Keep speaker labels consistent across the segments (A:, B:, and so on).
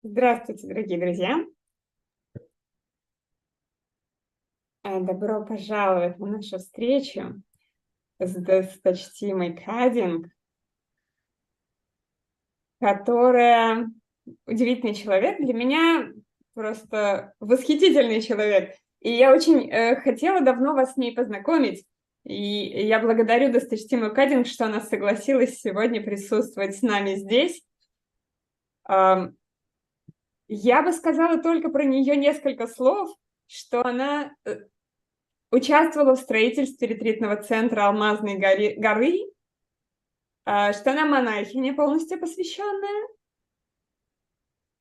A: Здравствуйте, дорогие друзья! Добро пожаловать на нашу встречу с досточтимой Кадинг, которая удивительный человек. Для меня просто восхитительный человек. И я очень хотела давно вас с ней познакомить. И я благодарю досточтимую Кадинг, что она согласилась сегодня присутствовать с нами здесь. Я бы сказала только про нее несколько слов, что она участвовала в строительстве ретритного центра Алмазной горы, что она монахиня, полностью посвященная,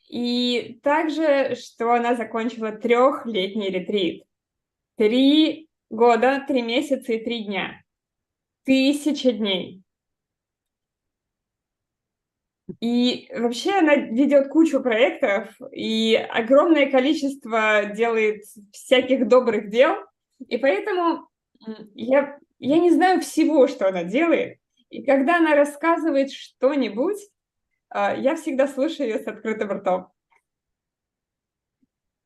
A: и также, что она закончила 3-летний ретрит. 3 года, 3 месяца и 3 дня. 1000 дней. И вообще она ведет кучу проектов и огромное количество делает всяких добрых дел. И поэтому я не знаю всего, что она делает. И когда она рассказывает что-нибудь, я всегда слушаю ее с открытым ртом.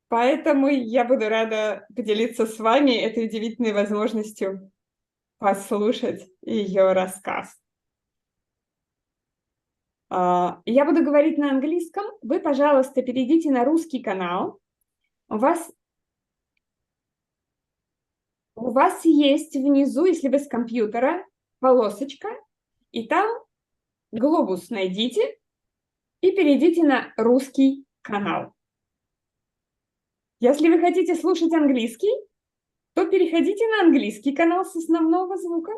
A: Поэтому я буду рада поделиться с вами этой удивительной возможностью послушать ее рассказ. Я буду говорить на английском. Вы, пожалуйста, перейдите на русский канал. У вас есть внизу, если вы с компьютера, полосочка, и там глобус найдите и перейдите на русский канал. Если вы хотите слушать английский, то переходите на английский канал с основного звука.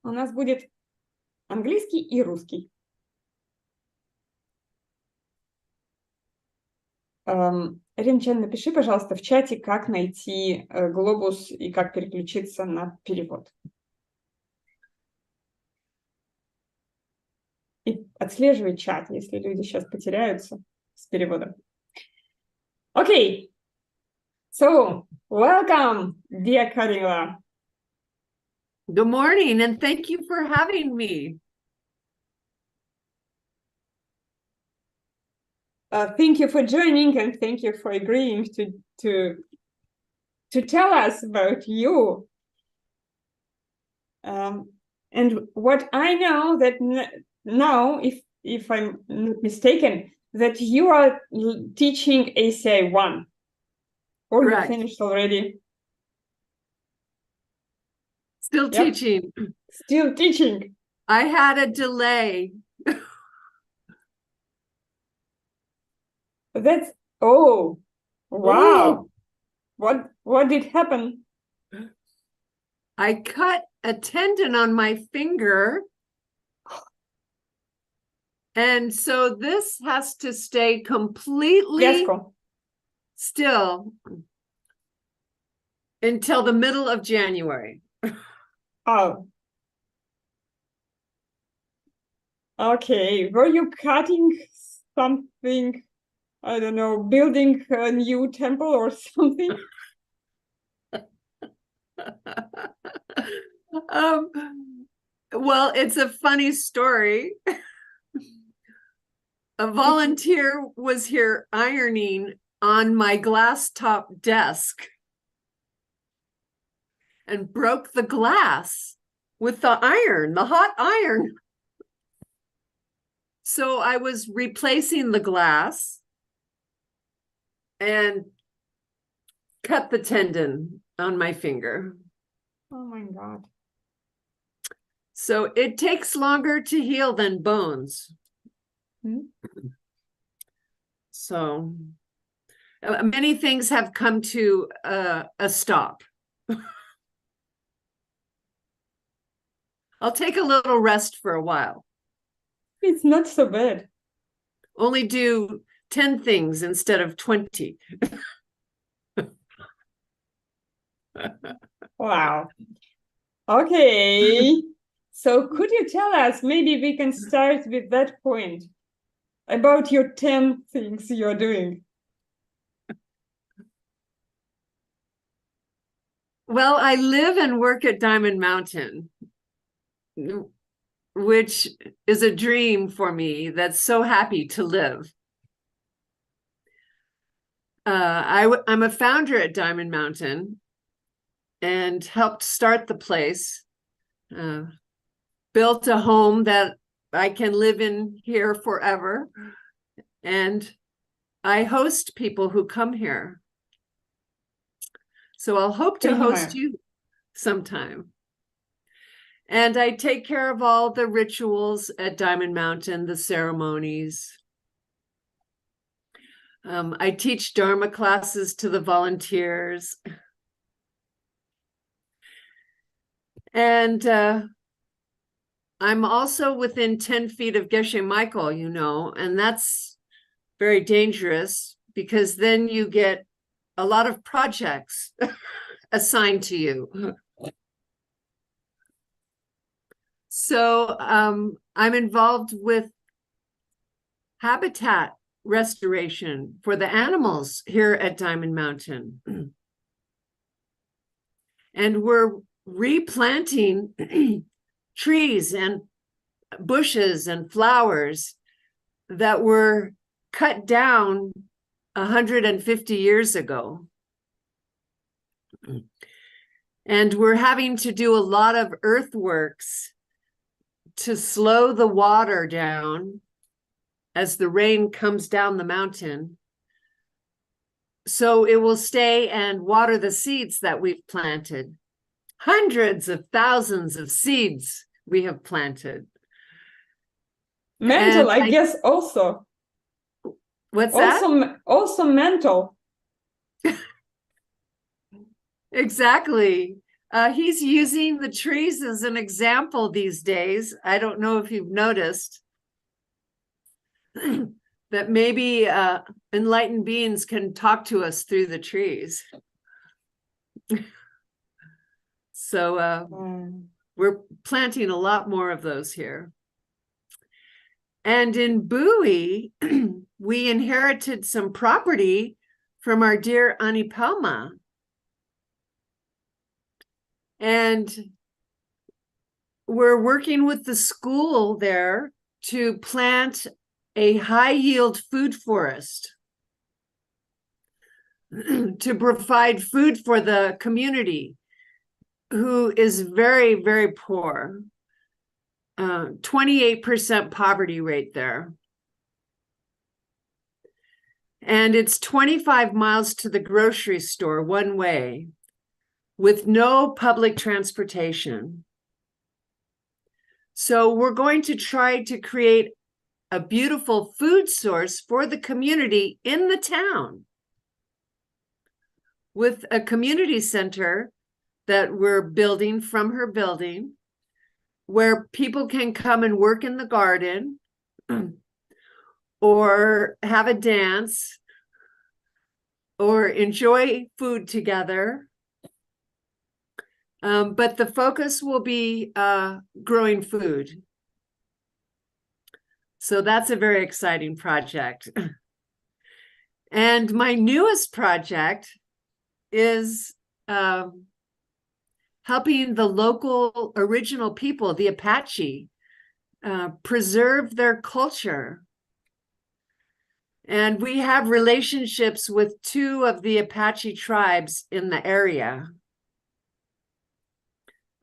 A: У нас будет английский и русский. Ринчен, напиши, пожалуйста, в чате, как найти глобус и как переключиться на перевод. И отслеживай чат, если люди сейчас потеряются с переводом. Okay. So, welcome, dear Karila.
B: Good morning, and thank you for having me.
A: Thank you for joining, and thank you for agreeing to tell us about you. And what I know that now, if I'm not mistaken, that you are teaching ACI 1, or
B: Correct.
A: you finished already?
B: Still teaching.
A: Still teaching.
B: I had a delay.
A: That's, oh, wow.
B: Ooh.
A: What did happen?
B: I cut a tendon on my finger. And so this has to stay completely still until the middle of January.
A: Oh. Okay. Were you cutting something, I don't know, building a new temple or something?
B: Well, it's a funny story. A volunteer was here ironing on my glass top desk and broke the glass with the iron, the hot iron. So I was replacing the glass and cut the tendon on my finger.
A: Oh my God.
B: So it takes longer to heal than bones. So many things have come to a stop. I'll take a little rest for a while.
A: It's not so bad.
B: Only do 10 things instead of 20.
A: Wow. Okay. So could you tell us, maybe we can start with that point, about your 10 things you're doing?
B: Well, I live and work at Diamond Mountain, which is a dream for me that's so happy to live. I'm a founder at Diamond Mountain and helped start the place, built a home that I can live in here forever. And I host people who come here. So I'll hope to host you sometime. And I take care of all the rituals at Diamond Mountain, the ceremonies. I teach Dharma classes to the volunteers. And I'm also within 10 feet of Geshe Michael, you know, and that's very dangerous because then you get a lot of projects assigned to you. So I'm involved with habitat restoration for the animals here at Diamond Mountain. And we're replanting trees and bushes and flowers that were cut down 150 years ago. And we're having to do a lot of earthworks to slow the water down as the rain comes down the mountain, so it will stay and water the seeds that we've planted. Hundreds of thousands of seeds we have planted.
A: Mental, I guess, also.
B: What's
A: also,
B: that?
A: Also mental.
B: Exactly. He's using the trees as an example these days. I don't know if you've noticed that maybe enlightened beings can talk to us through the trees. So we're planting a lot more of those here. And in Bowie, we inherited some property from our dear Anipalma. And we're working with the school there to plant a high-yield food forest to provide food for the community who is very, very poor. 28% poverty rate there. And it's 25 miles to the grocery store one way with no public transportation. So we're going to try to create a beautiful food source for the community in the town with a community center that we're building from her building, where people can come and work in the garden or have a dance or enjoy food together. But the focus will be growing food. So that's a very exciting project. And my newest project is helping the local original people, the Apache, preserve their culture. And we have relationships with 2 of the Apache tribes in the area.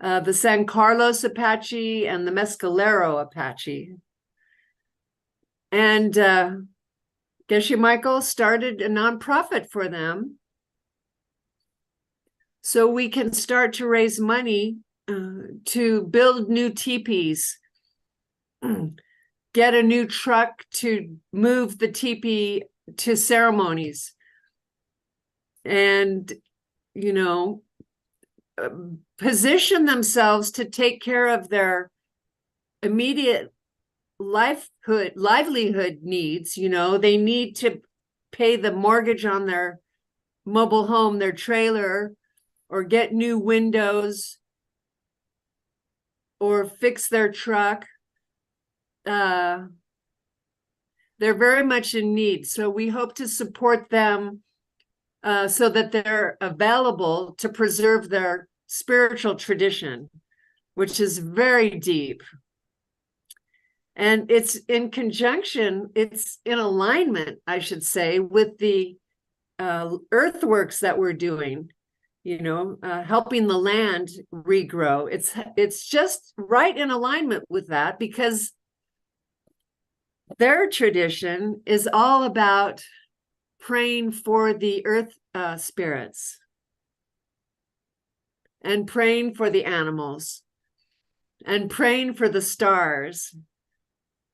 B: The San Carlos Apache and the Mescalero Apache. And Geshe Michael started a nonprofit for them so we can start to raise money to build new teepees, get a new truck to move the teepee to ceremonies, and, you know, position themselves to take care of their immediate livelihood needs. You know, they need to pay the mortgage on their mobile home, their trailer, or get new windows, or fix their truck. They're very much in need. So we hope to support them so that they're available to preserve their spiritual tradition, which is very deep. And it's in conjunction, it's in alignment, I should say, with the earthworks that we're doing, helping the land regrow. It's just right in alignment with that, because their tradition is all about praying for the earth spirits and praying for the animals and praying for the stars.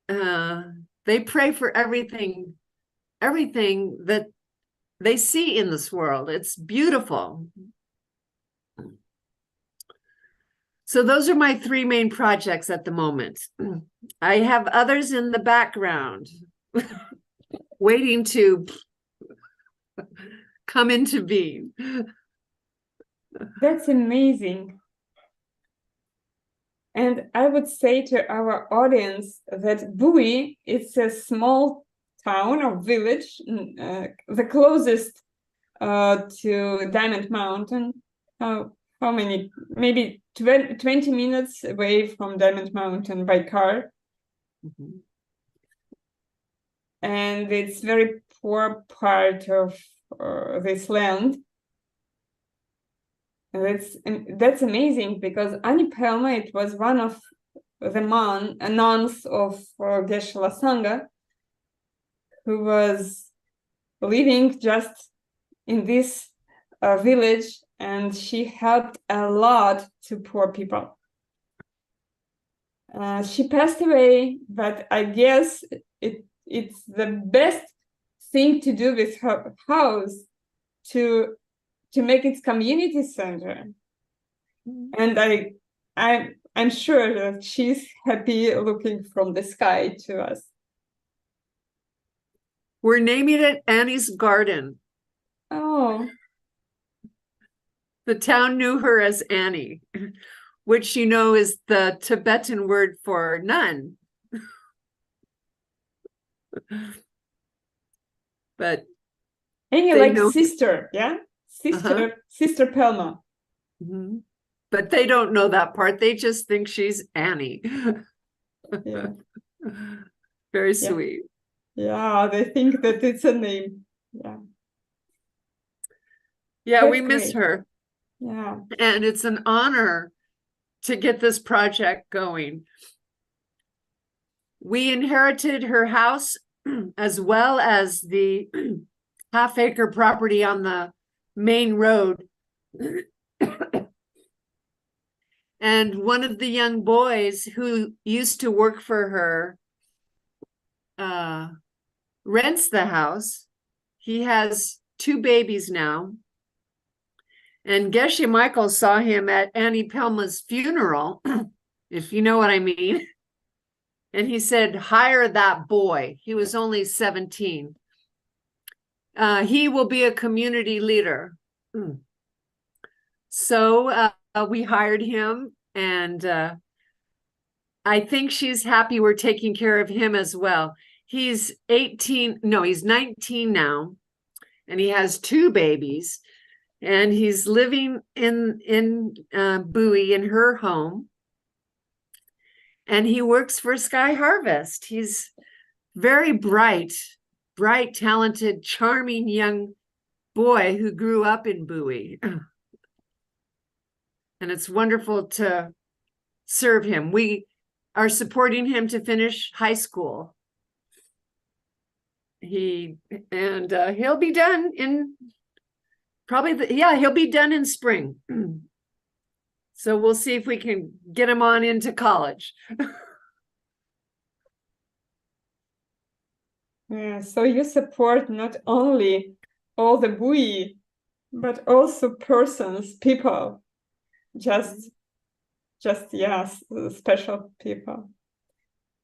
B: They pray for everything that they see in this world. It's beautiful. So those are my three main projects at the moment. I have others in the background waiting to come into being.
A: That's amazing. And I would say to our audience that Bowie is a small town or village, the closest to Diamond Mountain. How many? Maybe 20 minutes away from Diamond Mountain by car.
B: Mm-hmm.
A: And it's very poor part of this land. And that's amazing, because Annie Pelma, it was one of the nuns of Geshe-la Sangha, who was living just in this village, and she helped a lot to poor people. She passed away, but I guess it's the best thing to do with her house to make it community center. And I'm sure that she's happy looking from the sky to us.
B: We're naming it Annie's Garden.
A: Oh.
B: The town knew her as Annie, which is the Tibetan word for nun. But
A: Annie, like sister, yeah? Sister Pelma.
B: Mm-hmm. But they don't know that part. They just think she's Annie.
A: Yeah.
B: Very sweet.
A: Yeah, they think that it's a name. Yeah.
B: Yeah, we miss her.
A: Yeah.
B: And it's an honor to get this project going. We inherited her house as well as the half-acre property on the main road. And one of the young boys who used to work for her rents the house. He has 2 babies now. And Geshe Michael saw him at Annie Pelma's funeral, if you know what I mean. And he said, hire that boy. He was only 17. He will be a community leader. So we hired him, and I think she's happy we're taking care of him as well. He's 19 now, and he has 2 babies, and he's living in Bowie in her home, and he works for Sky Harvest. He's very bright, talented, charming young boy who grew up in Bowie. And it's wonderful to serve him. We are supporting him to finish high school. He'll be done in he'll be done in spring. So we'll see if we can get him on into college.
A: Yeah, so you support not only all the Bowie, but also people, just special people.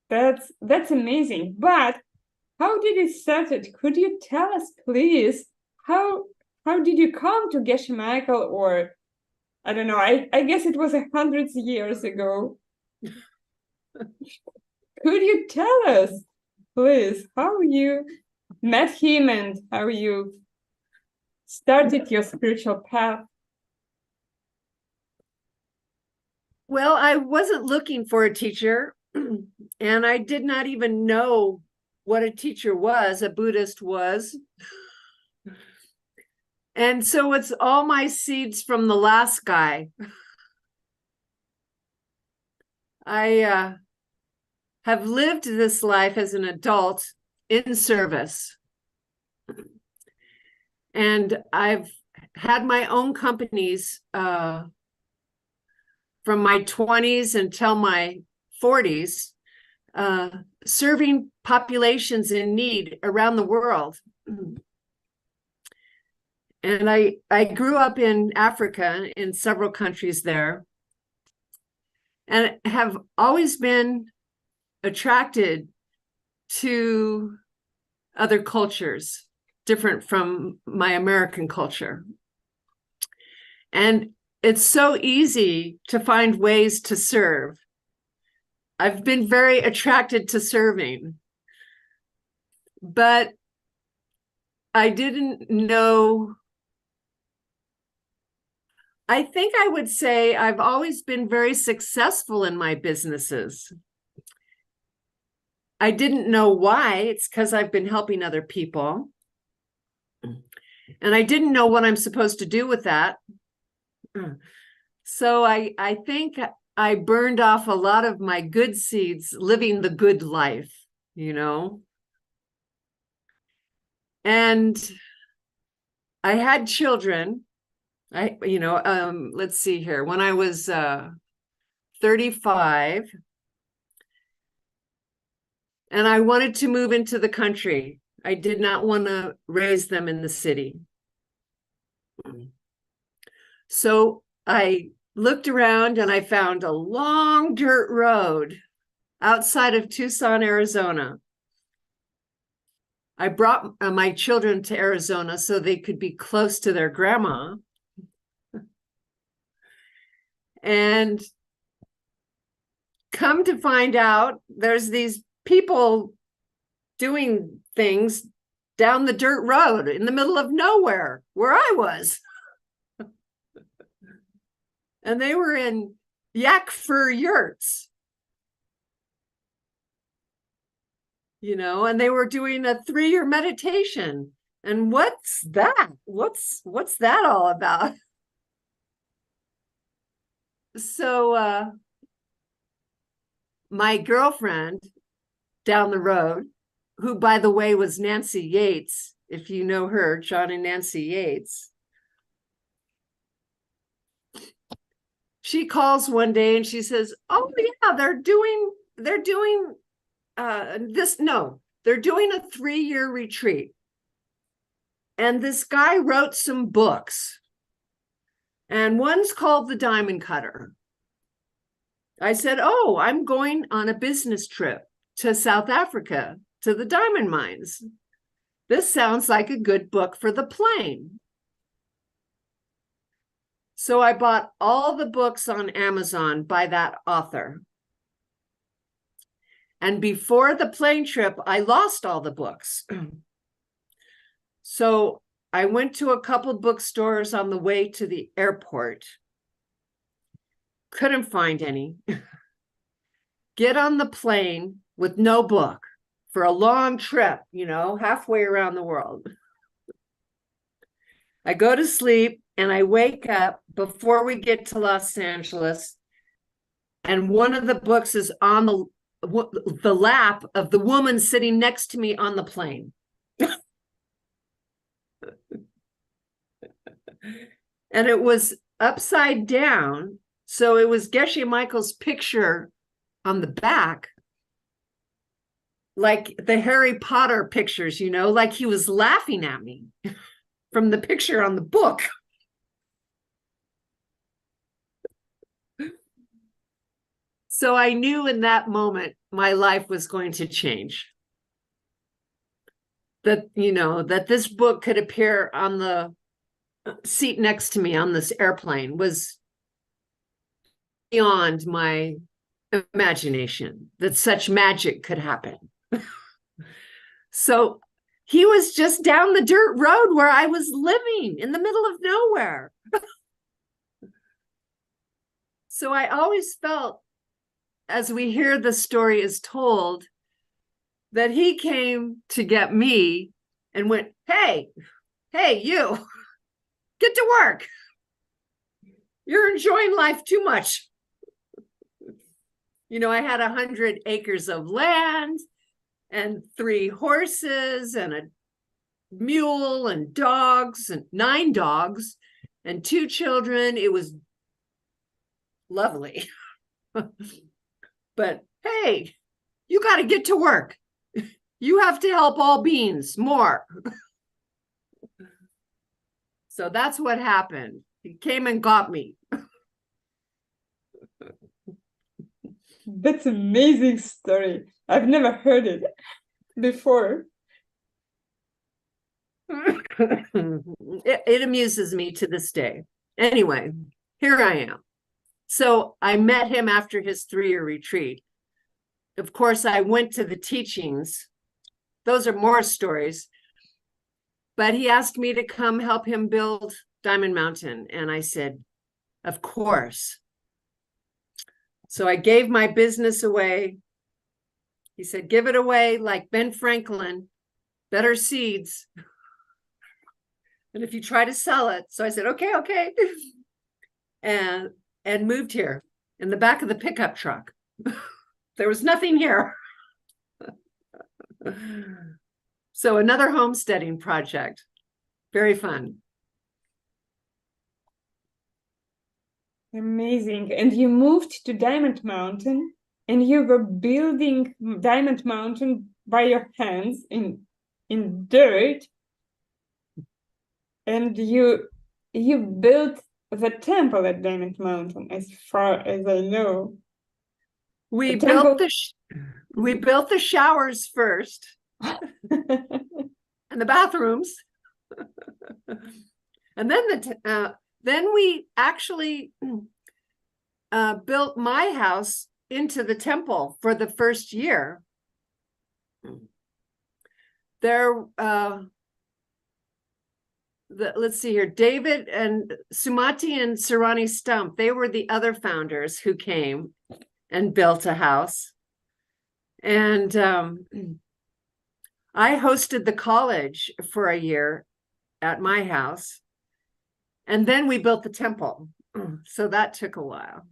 A: That's amazing. But how did it started? Could you tell us, please, how did you come to Geshe Michael? Or I don't know, I guess it was 100 years ago. Could you tell us, please, how you met him and how you started your spiritual path?
B: Well, I wasn't looking for a teacher. And I did not even know what a teacher was, a Buddhist was. And so it's all my seeds from the last guy. I have lived this life as an adult in service. And I've had my own companies from my 20s until my 40s, serving populations in need around the world. And I grew up in Africa, in several countries there, and have always been attracted to other cultures, different from my American culture. And it's so easy to find ways to serve. I've been very attracted to serving, but I didn't know. I think I would say I've always been very successful in my businesses. I didn't know why. It's because I've been helping other people. And I didn't know what I'm supposed to do with that. So I think I burned off a lot of my good seeds living the good life, you know. And I had children. Let's see here. When I was 35, and I wanted to move into the country. I did not want to raise them in the city. So I looked around and I found a long dirt road outside of Tucson, Arizona. I brought my children to Arizona so they could be close to their grandma. And come to find out, there's these people doing things down the dirt road in the middle of nowhere where I was. And they were in yak fur yurts, and they were doing a 3-year meditation. And what's that? What's that all about? So my girlfriend down the road, who, by the way, was Nancy Yates, if you know her, John and Nancy Yates, she calls one day and she says, oh yeah, they're doing a 3-year retreat. And this guy wrote some books. And one's called The Diamond Cutter. I said, oh, I'm going on a business trip to South Africa, to the diamond mines. This sounds like a good book for the plane. So I bought all the books on Amazon by that author. And before the plane trip, I lost all the books. So I went to a couple bookstores on the way to the airport. Couldn't find any. Get on the plane with no book for a long trip, halfway around the world. I go to sleep and I wake up before we get to Los Angeles, and one of the books is on the lap of the woman sitting next to me on the plane. And it was upside down. So it was Geshe Michael's picture on the back, like the Harry Potter pictures, like he was laughing at me from the picture on the book. So I knew in that moment my life was going to change. That this book could appear on the seat next to me on this airplane was beyond my imagination, that such magic could happen. So he was just down the dirt road where I was living in the middle of nowhere. So I always felt as we hear the story is told, that he came to get me and went, hey, you, get to work. You're enjoying life too much. You know, I had 100 acres of land and 3 horses and a mule and dogs and 9 dogs and 2 children. It was lovely. But hey, you got to get to work. You have to help all beings more. So that's what happened. He came and got me.
A: That's an amazing story. I've never heard it before.
B: It amuses me to this day. Anyway, here I am. So I met him after his 3-year retreat. Of course, I went to the teachings. Those are more stories. But he asked me to come help him build Diamond Mountain. And I said, of course. So I gave my business away. He said, give it away like Ben Franklin, better seeds. And if you try to sell it. So I said, okay. And moved here in the back of the pickup truck. There was nothing here. So another homesteading project. Very fun.
A: Amazing. And you moved to Diamond Mountain and you were building Diamond Mountain by your hands in dirt. And you built the temple at Diamond Mountain, as far as I know.
B: We built the showers first. And the bathrooms. And then we actually built my house into the temple for the first year. Let's see here, David and Sumati and Sarani Stump, they were the other founders who came and built a house. And I hosted the college for a year at my house. And then we built the temple. So that took a while.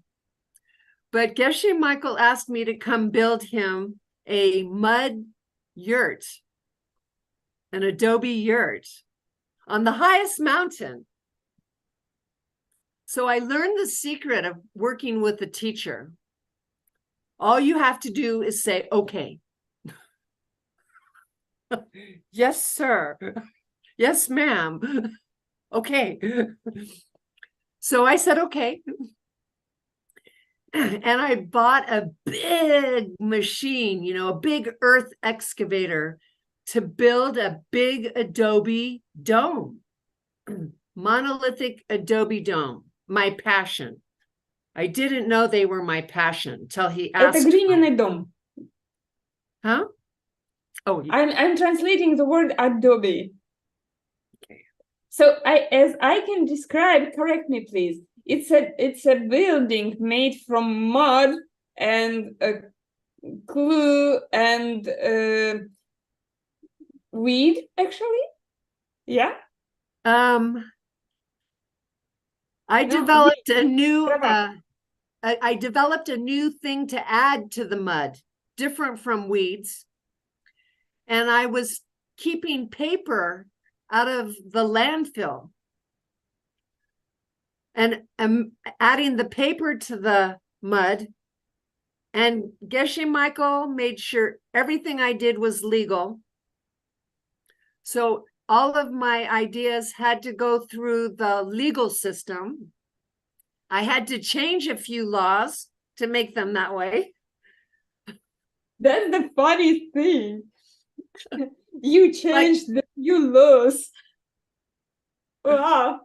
B: But Geshe Michael asked me to come build him a mud yurt, an adobe yurt on the highest mountain. So I learned the secret of working with a teacher. All you have to do is say, okay. Yes, sir. Yes, ma'am. Okay. So I said, okay. And I bought a big machine, a big earth excavator to build a big adobe dome, monolithic adobe dome, my passion. I didn't know they were my passion till he asked.
A: Это глиняный дом.
B: Huh? Oh,
A: I'm translating the word adobe.
B: Okay.
A: So as I can describe, correct me please. It's a building made from mud and glue and weed, actually. Yeah.
B: I developed a new I developed a new thing to add to the mud, different from weeds. And I was keeping paper out of the landfill and adding the paper to the mud. And Geshe Michael made sure everything I did was legal. So all of my ideas had to go through the legal system. I had to change a few laws to make them that way.
A: That's the funny thing. You changed the few laws. Wow.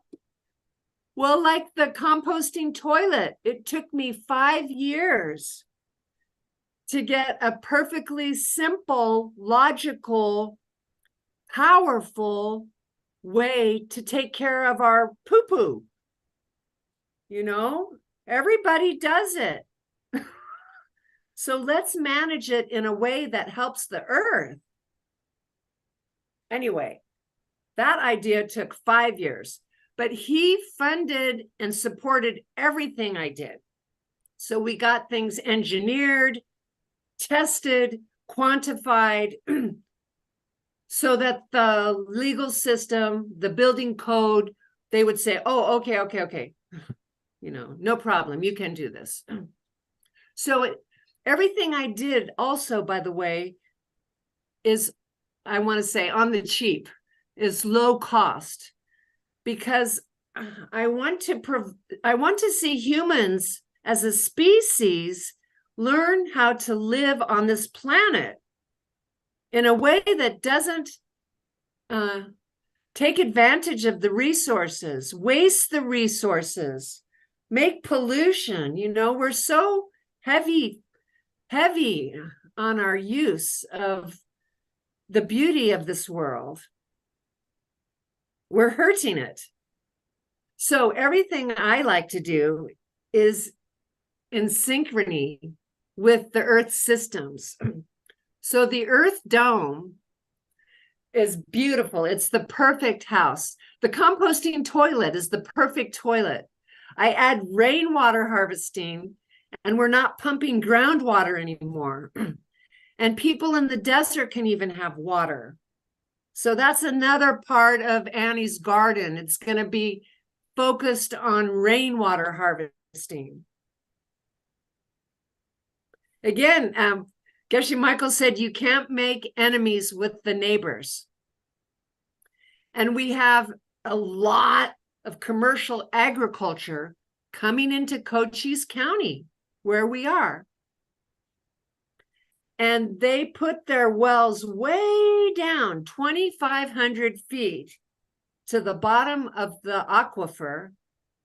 B: Well, like the composting toilet, it took me 5 years to get a perfectly simple, logical, powerful way to take care of our poo-poo. Everybody does it. So let's manage it in a way that helps the earth. Anyway, that idea took 5 years, but he funded and supported everything I did. So we got things engineered, tested, quantified, so that the legal system, the building code, they would say, oh, okay. You know, no problem, you can do this. So everything I did also, by the way, is, I want to say, on the cheap, is low cost, because I want to see humans as a species learn how to live on this planet in a way that doesn't take advantage of the resources, waste the resources, make pollution. You know, we're so heavy on our use of the beauty of this world. We're hurting it. So everything I like to do is in synchrony with the Earth systems. So the Earth dome is beautiful. It's the perfect house. The composting toilet is the perfect toilet. I add rainwater harvesting, and we're not pumping groundwater anymore. And people in the desert can even have water. So that's another part of Annie's garden. It's going to be focused on rainwater harvesting. Again, Geshe Michael said, you can't make enemies with the neighbors. And we have a lot of commercial agriculture coming into Cochise County, where we are. And they put their wells way down, 2,500 feet to the bottom of the aquifer.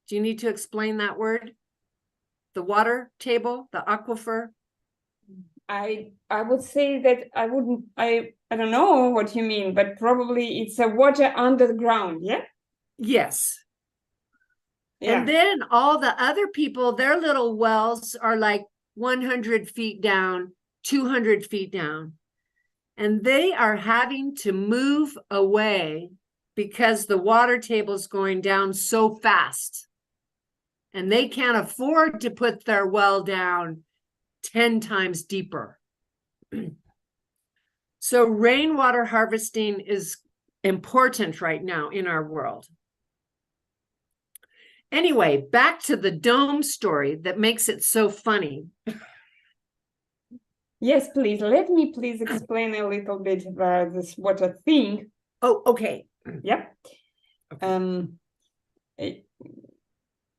B: Do you need to explain that word? The water table, the aquifer?
A: I would say that I don't know what you mean, but probably it's a water under the ground, yeah?
B: Yes.
A: Yeah.
B: And then all the other people, their little wells are like 100 feet down, 200 feet down. And they are having to move away because the water table is going down so fast. And they can't afford to put their well down 10 times deeper. So rainwater harvesting is important right now in our world. Anyway, back to the dome story that makes it so funny.
A: Yes, please. Let me please explain a little bit about this water thing.
B: Oh, okay.
A: Yeah.
B: Okay.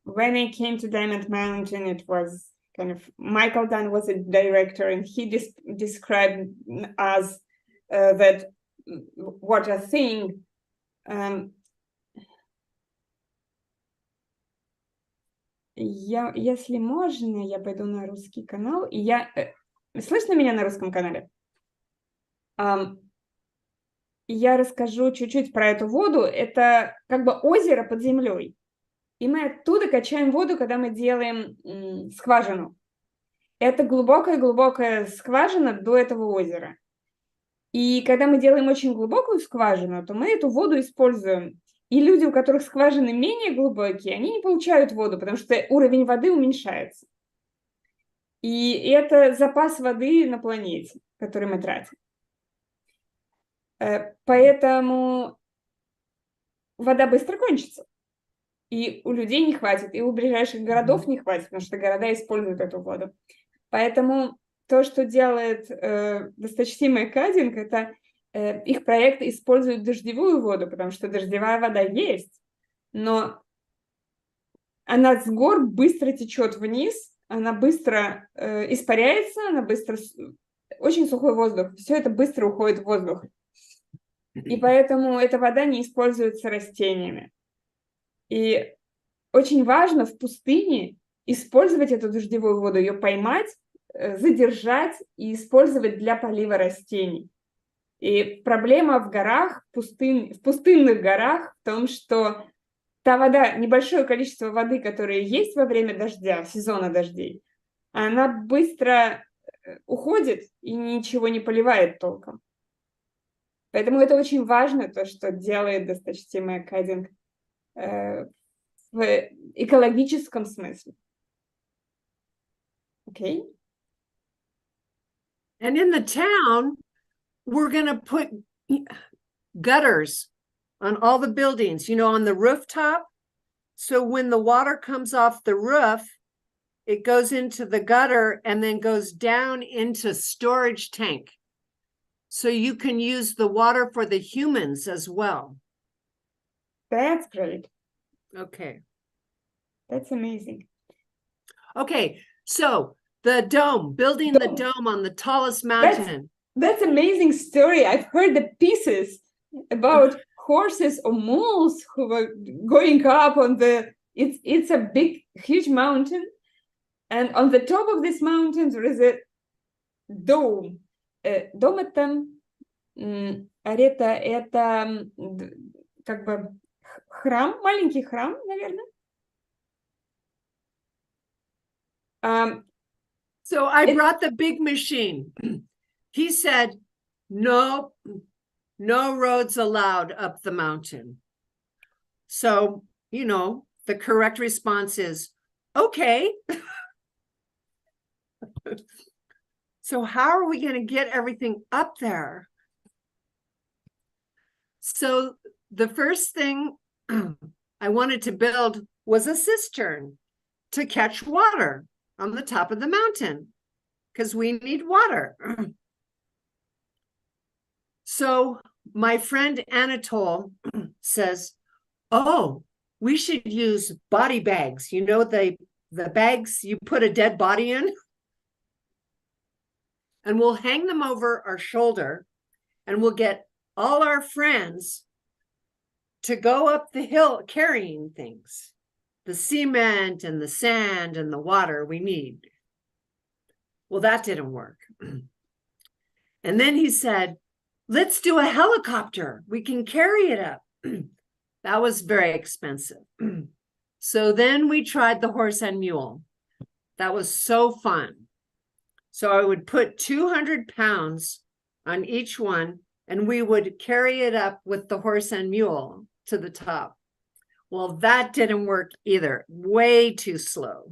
A: When I came to Diamond Mountain, it was kind of, Michael Dunn was a director, and he described as that water thing. Если можно, я пойду на русский канал. И слышно меня на русском канале? Я расскажу чуть-чуть про эту воду. Это как бы озеро под землей. И мы оттуда качаем воду, когда мы делаем скважину. Это глубокая-глубокая скважина до этого озера. И когда мы делаем очень глубокую скважину, то мы эту воду используем. И люди, у которых скважины менее глубокие, они не получают воду, потому что уровень воды уменьшается. И это запас воды на планете, который мы тратим. Поэтому вода быстро кончится. И у людей не хватит, и у ближайших городов не хватит, потому что города используют эту воду. Поэтому то, что делает досточтимый Кадинг, это их проект использует дождевую воду, потому что дождевая вода есть, но она с гор быстро течет вниз, она быстро испаряется, очень сухой воздух, все это быстро уходит в воздух. И поэтому эта вода не используется растениями. И очень важно в пустыне использовать эту дождевую воду, ее поймать, задержать и использовать для полива растений. И проблема в горах, в пустынных горах в том, что та вода, небольшое количество воды, которое есть во время дождя, сезона дождей, она быстро уходит и ничего не поливает толком. Поэтому это очень важно, то, что делает досточтимая кадинг в экологическом смысле. Okay?
B: And in the town, we're going to put gutters on all the buildings, on the rooftop. So when the water comes off the roof, it goes into the gutter and then goes down into storage tank. So you can use the water for the humans as well.
A: That's great.
B: Okay.
A: That's amazing.
B: Okay, so the dome, building the dome on the tallest mountain.
A: That's amazing story. I've heard the pieces about horses or mules who were going up on it's a big, huge mountain. And on the top of this mountain, there is a dome. Дом это как бы храм, маленький храм, наверное.
B: So I brought the big machine. He said, no roads allowed up the mountain. So, the correct response is, okay. So how are we going to get everything up there? So the first thing I wanted to build was a cistern to catch water on the top of the mountain because we need water. So my friend Anatole says, oh, we should use body bags. The bags you put a dead body in? And we'll hang them over our shoulder and we'll get all our friends to go up the hill carrying things, the cement and the sand and the water we need. Well, that didn't work. And then he said, let's do a helicopter. We can carry it up. That was very expensive. So then we tried the horse and mule. That was so fun. So I would put 200 pounds on each one, and we would carry it up with the horse and mule to the top. Well, that didn't work either. Way too slow.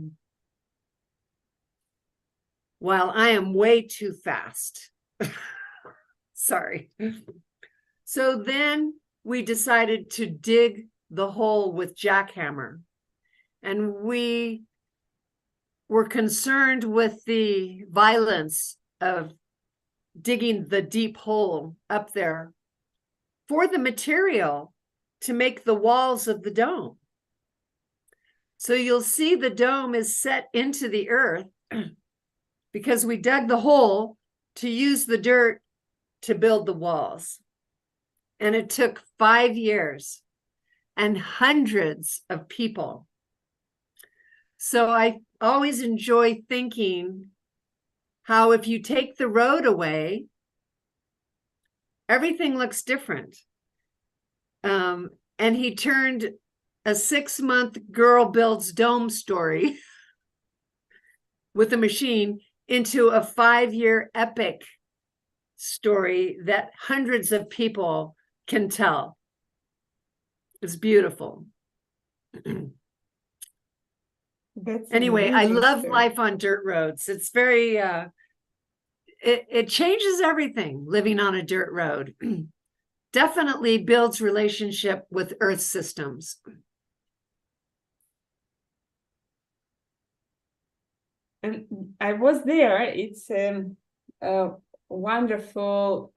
B: While I am way too fast. Sorry. So then we decided to dig the hole with jackhammer. And we were concerned with the violence of digging the deep hole up there for the material to make the walls of the dome. So you'll see the dome is set into the earth because we dug the hole to use the dirt to build the walls. And it took 5 years and hundreds of people. So I always enjoy thinking how if you take the road away, everything looks different. And he turned a 6-month girl builds dome story with a machine into a 5-year epic story that hundreds of people can tell. It's beautiful. Anyway, I love life on dirt roads. It's very, it changes everything living on a dirt road. Definitely builds relationship with earth systems.
A: And I was there. It's wonderful,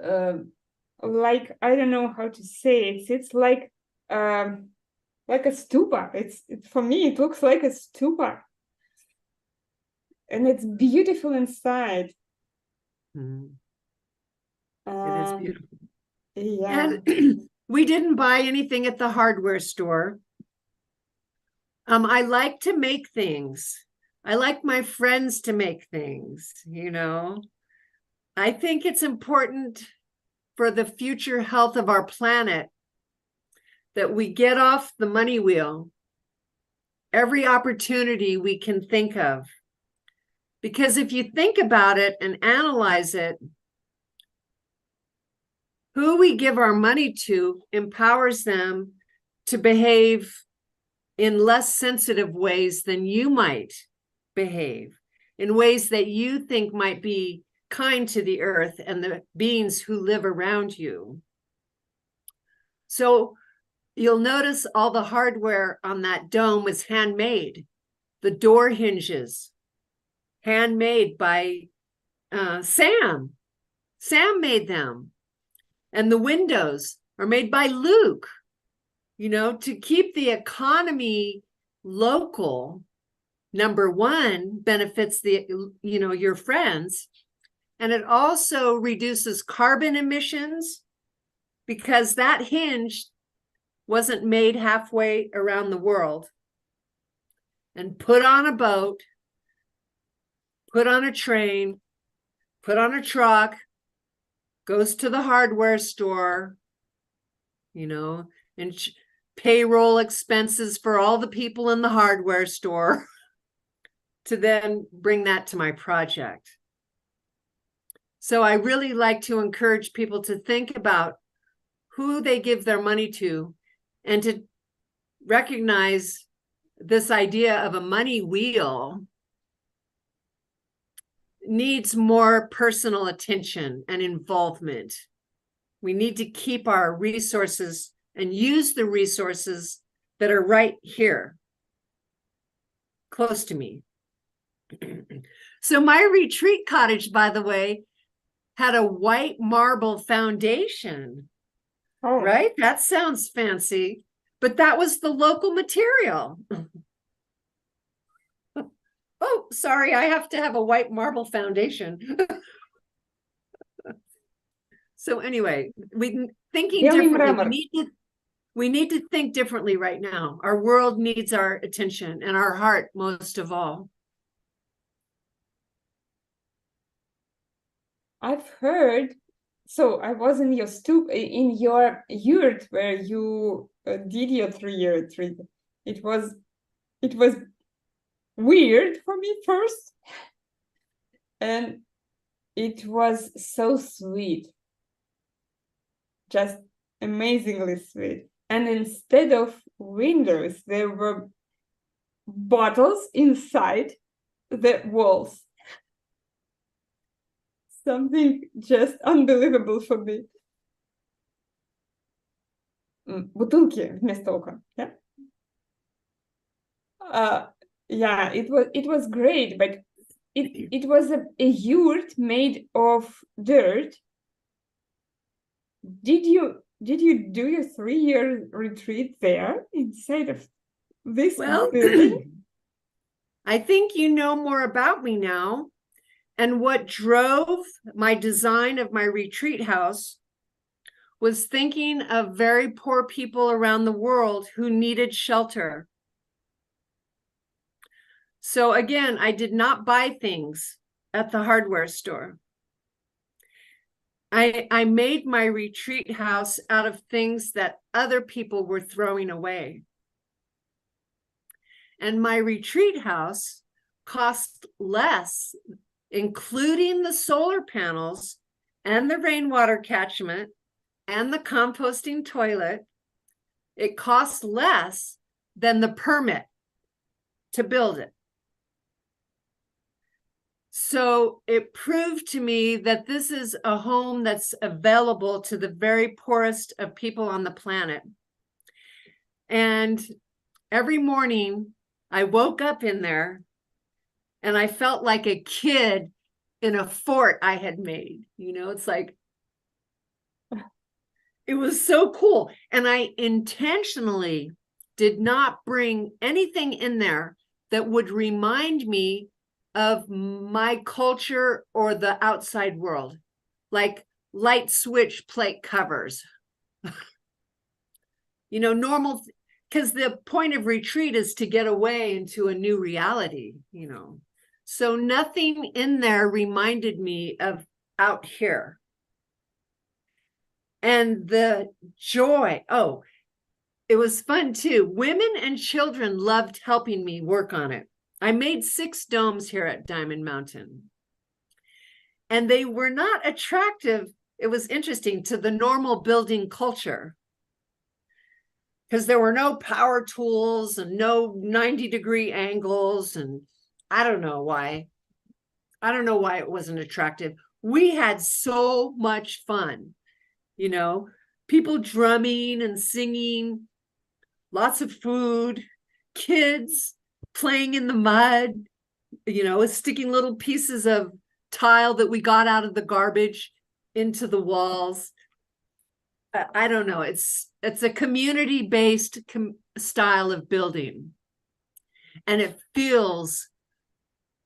A: like, I don't know how to say it. It's like a stupa. It's for me, it looks like a stupa. And it's beautiful inside.
B: Mm. It is beautiful.
A: Yeah.
B: And we didn't buy anything at the hardware store. I like to make things. I like my friends to make things, I think it's important for the future health of our planet that we get off the money wheel every opportunity we can think of Because if you think about it and analyze it, who we give our money to empowers them to behave in less sensitive ways than you might behave, in ways that you think might be kind to the earth and the beings who live around you. So you'll notice all the hardware on that dome was handmade. The door hinges, handmade by Sam. Sam made them. And the windows are made by Luke, you know, to keep the economy local. Number one, benefits the, you know, your friends. And it also reduces carbon emissions because that hinge wasn't made halfway around the world and put on a boat, put on a train, put on a truck, goes to the hardware store, you know, and payroll expenses for all the people in the hardware store to then bring that to my project. So I really like to encourage people to think about who they give their money to and to recognize this idea of a money wheel needs more personal attention and involvement. We need to keep our resources and use the resources that are right here, close to me. So my retreat cottage, by the way, had a white marble foundation. Oh. Right? That sounds fancy, but that was the local material. Oh, sorry, I have to have a white marble foundation. So anyway, thinking differently. We need to think differently right now. Our world needs our attention and our heart most of all.
A: I've heard, so I was in your in your yurt where you did your 3-year retreat. It was weird for me first, and it was so sweet, just amazingly sweet. And instead of windows, there were bottles inside the walls. Something just unbelievable for me. Бутылки вместо окон, yeah? Yeah, it was great, but it was a yurt made of dirt. Did you do your 3-year retreat there inside of this building?
B: I think you know more about me now. And what drove my design of my retreat house was thinking of very poor people around the world who needed shelter. So again, I did not buy things at the hardware store. I made my retreat house out of things that other people were throwing away. And my retreat house cost less, including the solar panels and the rainwater catchment and the composting toilet. It costs less than the permit to build it. So it proved to me that this is a home that's available to the very poorest of people on the planet. And every morning I woke up in there and I felt like a kid in a fort I had made. You know, it's like, it was so cool. And I intentionally did not bring anything in there that would remind me of my culture or the outside world, like light switch plate covers. You know, normal, because the point of retreat is to get away into a new reality, you know. So nothing in there reminded me of out here. And the joy, oh, it was fun too. Women and children loved helping me work on it. I made 6 domes here at Diamond Mountain. And they were not attractive. It was interesting to the normal building culture, because there were no power tools and no 90-degree angles. And I don't know why. I don't know why it wasn't attractive. We had so much fun, you know, people drumming and singing, lots of food, kids playing in the mud, you know, sticking little pieces of tile that we got out of the garbage into the walls. I don't know. It's a community-based style of building, and it feels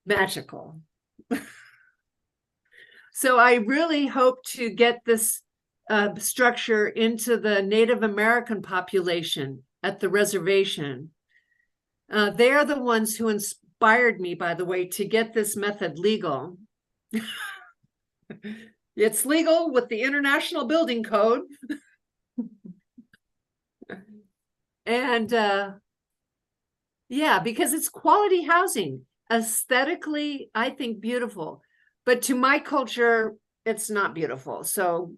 B: magical. So I really hope to get this structure into the Native American population at the reservation. They are the ones who inspired me, by the way, to get this method legal. It's legal with the International Building Code. And yeah, because it's quality housing. Aesthetically, I think beautiful. But to my culture, it's not beautiful. So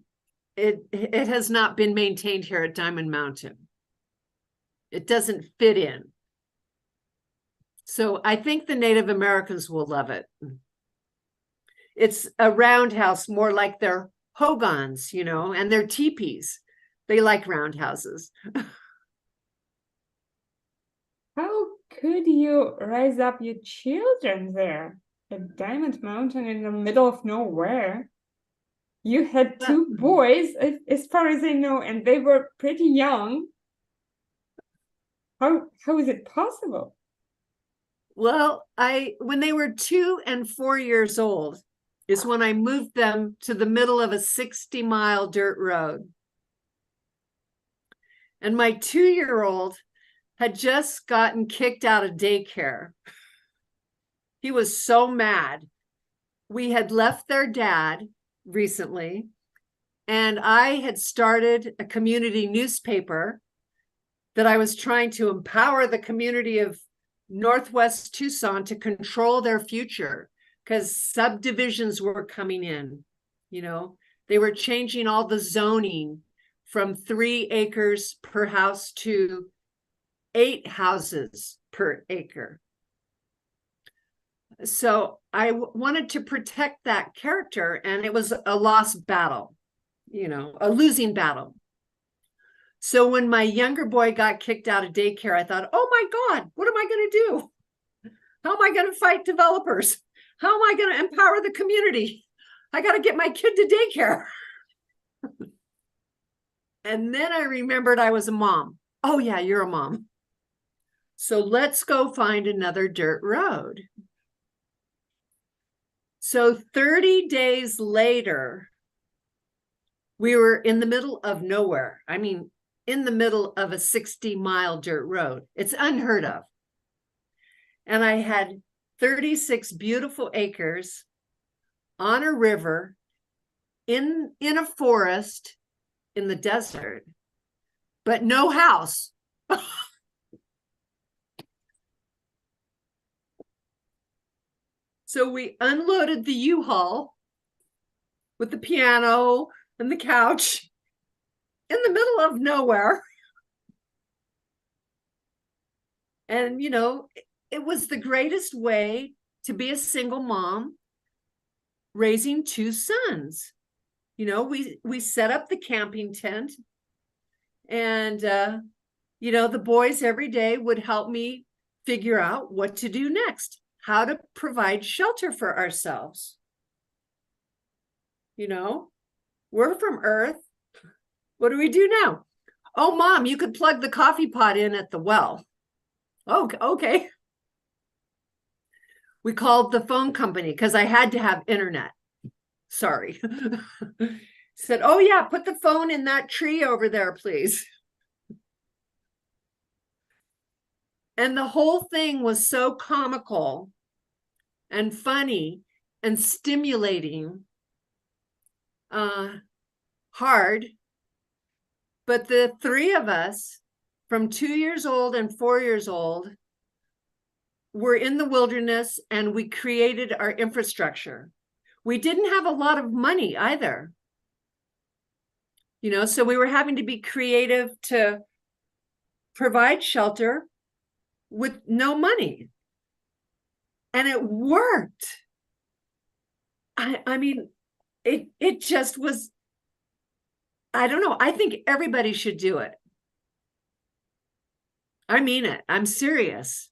B: it has not been maintained here at Diamond Mountain. It doesn't fit in. So I think the Native Americans will love it. It's a roundhouse, more like their hogans, you know, and their teepees. They like roundhouses.
A: How could you raise up your children there at Diamond Mountain in the middle of nowhere? You had 2 boys, as far as I know, and they were pretty young. How is it possible?
B: Well, when they were 2 and 4 years old is when I moved them to the middle of a 60-mile dirt road. And my 2-year-old had just gotten kicked out of daycare. He was so mad. We had left their dad recently, and I had started a community newspaper that I was trying to empower the community of Northwest Tucson to control their future, because subdivisions were coming in. You know, they were changing all the zoning from 3 acres per house to 8 houses per acre. So I wanted to protect that character, and it was a lost battle, you know, a losing battle. So when my younger boy got kicked out of daycare, I thought, oh my God, what am I going to do? How am I going to fight developers? How am I going to empower the community? I got to get my kid to daycare. And then I remembered I was a mom. Oh yeah, you're a mom. So let's go find another dirt road. So 30 days later, we were in the middle of nowhere. I mean, in the middle of a 60-mile dirt road. It's unheard of. And I had 36 beautiful acres on a river, in a forest, in the desert, but no house. So we unloaded the U-Haul with the piano and the couch in the middle of nowhere. And, you know, it was the greatest way to be a single mom raising 2 sons. You know, we set up the camping tent, and, you know, the boys every day would help me figure out what to do next, how to provide shelter for ourselves. You know, we're from Earth. What do we do now? Oh, Mom, you could plug the coffee pot in at the well. Oh, okay. We called the phone company because I had to have internet. Sorry. Said, oh yeah, put the phone in that tree over there, please. And the whole thing was so comical and funny and stimulating, hard. But the 3 of us, from 2 years old and 4 years old, were in the wilderness and we created our infrastructure. We didn't have a lot of money either. You know, so we were having to be creative to provide shelter with no money. And it worked. I mean, it just was, I don't know. I think everybody should do it. I mean it. I'm serious.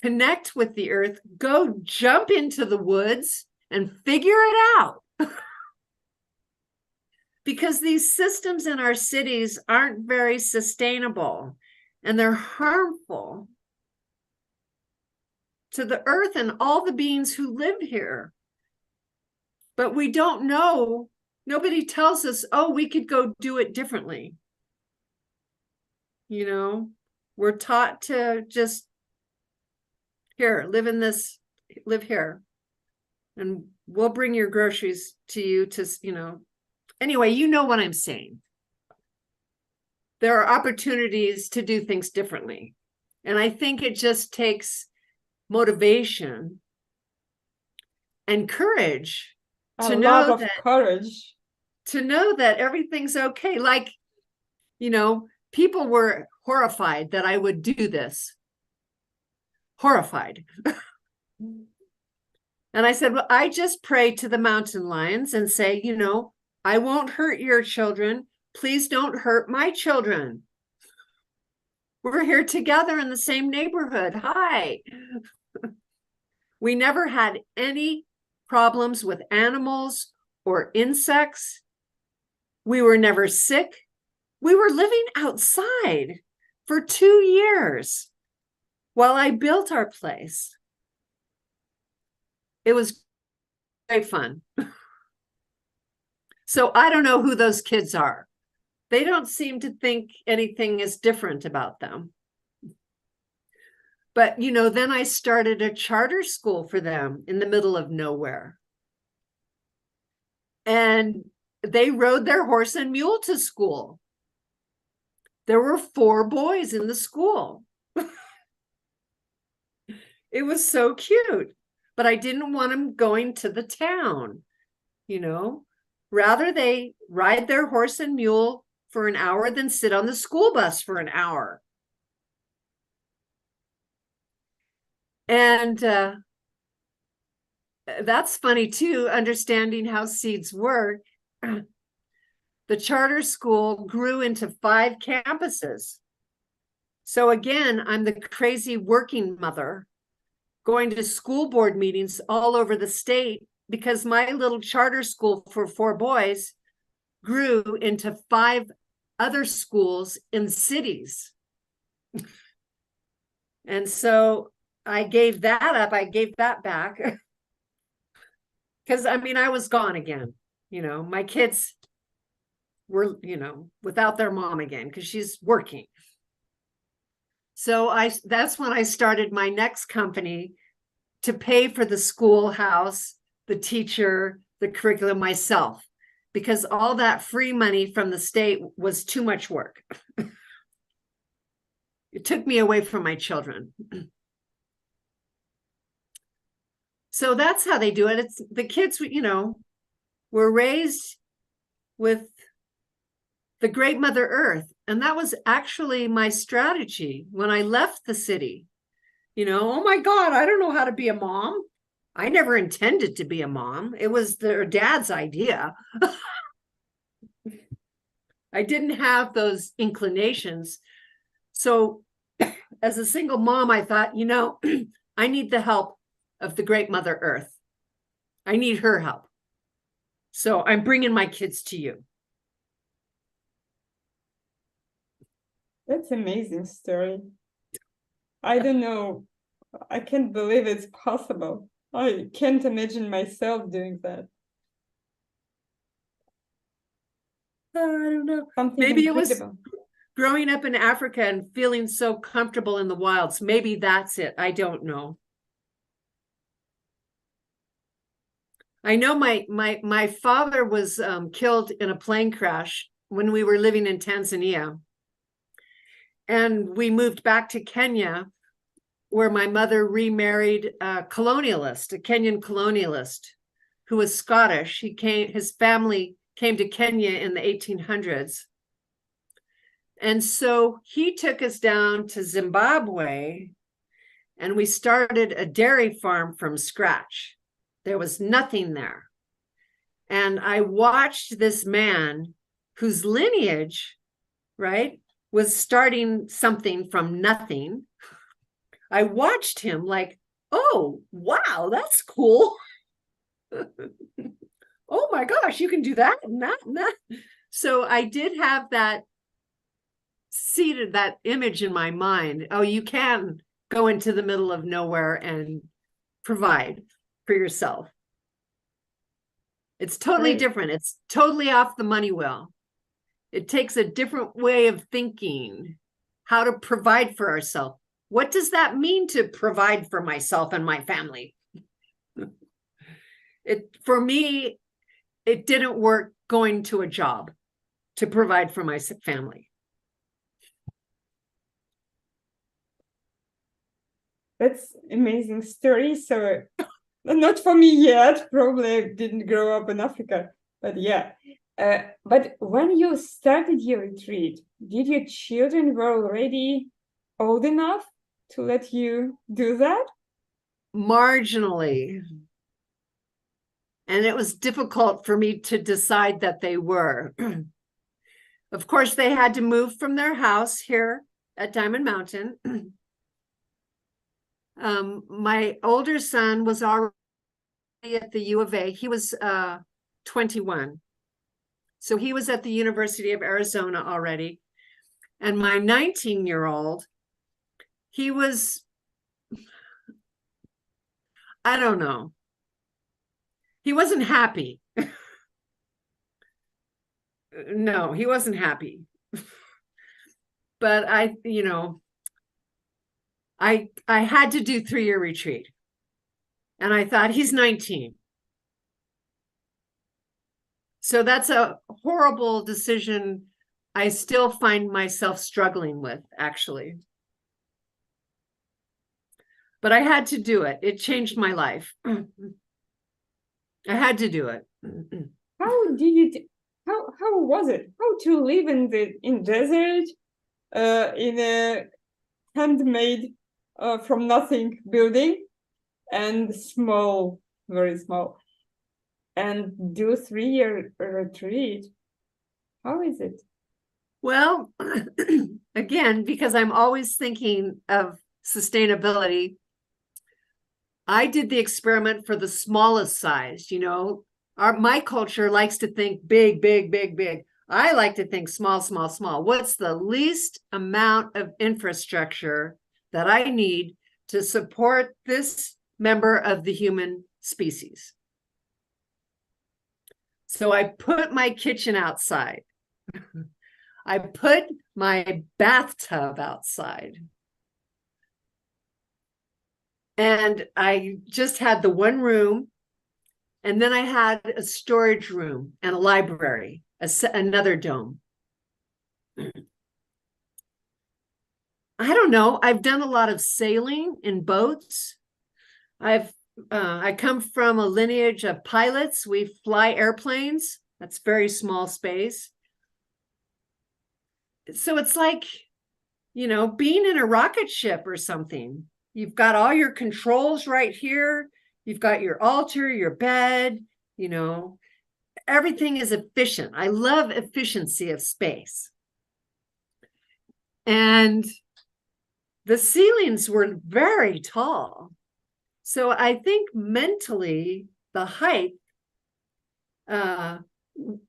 B: Connect with the earth, go jump into the woods and figure it out. Because these systems in our cities aren't very sustainable and they're harmful to the earth and all the beings who live here. But we don't know. Nobody tells us, oh, we could go do it differently. You know, we're taught to just, here, live here. And we'll bring your groceries to you to, you know. Anyway, you know what I'm saying. There are opportunities to do things differently. And I think it just takes motivation and courage to know that everything's okay. Like, you know, people were horrified that I would do this. Horrified. And I said, well, I just pray to the mountain lions and say, you know, I won't hurt your children. Please don't hurt my children. We're here together in the same neighborhood. Hi. We never had any problems with animals or insects. We were never sick. We were living outside for 2 years while I built our place. It was very fun. So I don't know who those kids are. They don't seem to think anything is different about them. But, you know, then I started a charter school for them in the middle of nowhere. And they rode their horse and mule to school. There were 4 boys in the school. It was so cute. But I didn't want them going to the town, you know. Rather, they ride their horse and mule for an hour than sit on the school bus for an hour. And that's funny, too, understanding how seeds work. The charter school grew into 5 campuses. So again, I'm the crazy working mother going to school board meetings all over the state because my little charter school for 4 boys grew into 5 other schools in cities. And so I gave that up. I gave that back. Because, I mean, I was gone again. You know, my kids were, you know, without their mom again because she's working. So that's when I started my next company to pay for the schoolhouse, the teacher, the curriculum myself, because all that free money from the state was too much work. It took me away from my children. So that's how they do it. It's the kids, you know, were raised with the great Mother Earth. And that was actually my strategy when I left the city. You know, oh my God, I don't know how to be a mom. I never intended to be a mom. It was their dad's idea. I didn't have those inclinations. So as a single mom, I thought, you know, I need the help of the great Mother Earth. I need her help. So I'm bringing my kids to you.
A: That's an amazing story. I don't know. I can't believe it's possible. I can't imagine myself doing that.
B: I don't know.
A: Something
B: Maybe
A: incredible.
B: It was growing up in Africa and feeling so comfortable in the wilds. Maybe that's it. I don't know. I know my father was killed in a plane crash when we were living in Tanzania. And we moved back to Kenya. where my mother remarried a colonialist, a Kenyan colonialist who was Scottish. His family came to Kenya in the 1800s. And so he took us down to Zimbabwe, and we started a dairy farm from scratch. There was nothing there. And I watched this man whose lineage, right, was starting something from nothing. I watched him like, oh, wow, that's cool. Oh my gosh, you can do that and that and that. So I did have that seated, that image in my mind. Oh, you can go into the middle of nowhere and provide for yourself. It's totally different. It's totally off the money wheel. It takes a different way of thinking how to provide for ourselves. What does that mean to provide for myself and my family? For me, it didn't work going to a job to provide for my family.
A: That's amazing story. So not for me yet, probably didn't grow up in Africa, but yeah. But when you started your retreat, did your children were already old enough to let you do that?
B: Marginally. And it was difficult for me to decide that they were. Of course, they had to move from their house here at Diamond Mountain. My older son was already at the U of A. He was 21. So he was at the University of Arizona already. And my 19-year-old, he was, I don't know. He wasn't happy. No, he wasn't happy. But I had to do 3-year retreat. And I thought, he's 19. So that's a horrible decision I still find myself struggling with, actually. But I had to do it. It changed my life. I had to do it.
A: How did you how was it? How to live in desert, in a handmade from nothing building, and small, very small, and do 3-year retreat? How is it?
B: Well, again, because I'm always thinking of sustainability, I did the experiment for the smallest size. My culture likes to think big, big, big, big. I like to think small, small, small. What's the least amount of infrastructure that I need to support this member of the human species? So I put my kitchen outside. I put my bathtub outside. And I just had the one room. And then I had a storage room and a library, another dome. I don't know. I've done a lot of sailing in boats. I come from a lineage of pilots. We fly airplanes. That's very small space. So it's like, being in a rocket ship or something. You've got all your controls right here. You've got your altar, your bed, everything is efficient. I love efficiency of space. And the ceilings were very tall. So I think mentally the height